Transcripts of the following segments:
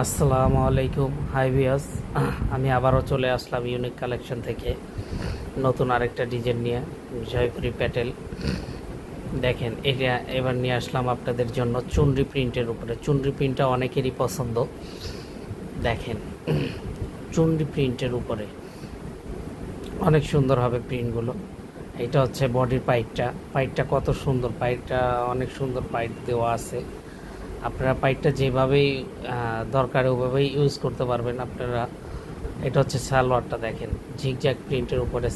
আসসালামু আলাইকুম, hi viewers. আমি আবারও চলে আসলাম ইউনিক কালেকশন থেকে নতুন আরেকটা ডিজাইন নিয়ে। জয়পুরি প্যাটেল দেখেন, এটা এবার নিয়ে আসলাম আপনাদের জন্য চুনরি প্রিন্টের উপরে। চুনরি প্রিন্টটা অনেকেরই পছন্দ। দেখেন, চুনরি প্রিন্টের উপরে অনেক সুন্দর হবে প্রিন্টগুলো। এটা হচ্ছে বডির পাইটটা কত সুন্দর, পাইটটা অনেক সুন্দর পাইট দেওয়া আছে। আপনারা পাইটটা যেভাবেই দরকার ওভাবেই ইউজ করতে পারবেন আপনারা। এটা হচ্ছে সালোয়ারটা, দেখেন ঝিকঝ্যাক প্রিন্টের উপরে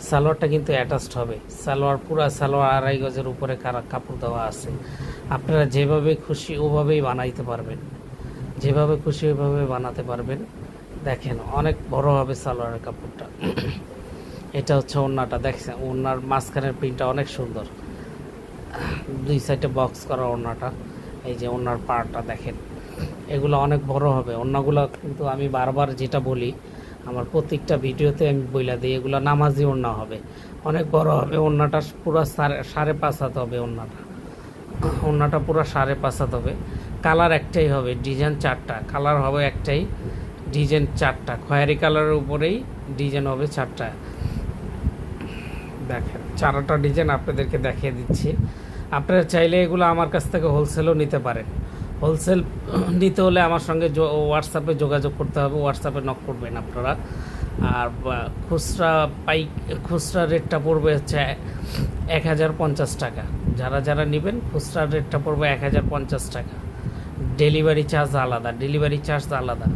সালোয়ারটা কিন্তু অ্যাটাচড হবে। পুরা সালোয়ার 2.5 গজের উপরে কাপড় দেওয়া আছে। আপনারা যেভাবে খুশি ওভাবেই বানাইতে পারবেন, যেভাবে খুশি ওইভাবে বানাতে পারবেন। দেখেন অনেক বড় হবে সালোয়ারের কাপড়টা। এটা হচ্ছে ওড়নাটা, দেখছেন ওড়নার মাঝখানের প্রিন্টটা অনেক সুন্দর। 2 সাইডে বক্স করা ওড়নাটা, এই যে ওড়নার পাড়টা দেখেন, এগুলো অনেক বড় হবে ওড়নাগুলো। কিন্তু আমি বারবার যেটা বলি, আমার প্রত্যেকটা ভিডিওতে আমি বইলা দিই, এগুলো নামাজি ওড়না হবে, অনেক বড় হবে ওড়নাটা। পুরো 5.5 হাত হবে ওড়নাটা পুরো 5.5 হাত হবে। কালার একটাই হবে, ডিজাইন 4টা কালার হবে, একটাই ডিজাইন 4টা খয়েরি কালারের উপরেই ডিজাইন হবে 4টা। দেখেন 4টা ডিজাইন আপনাদেরকে দেখিয়ে দিচ্ছি। আপনারা চাইলে এগুলো আমার কাছ থেকে হোলসেলও নিতে পারেন। হোলসেল নিতে হলে আমার সঙ্গে হোয়াটসঅ্যাপে যোগাযোগ করতে হবে, হোয়াটসঅ্যাপে নক করবেন আপনারা। আর খুচরা রেটটা পড়বে হচ্ছে 1050 টাকা। যারা নেবেন খুচরা রেটটা পড়বে 1050 টাকা। ডেলিভারি চার্জ আলাদা।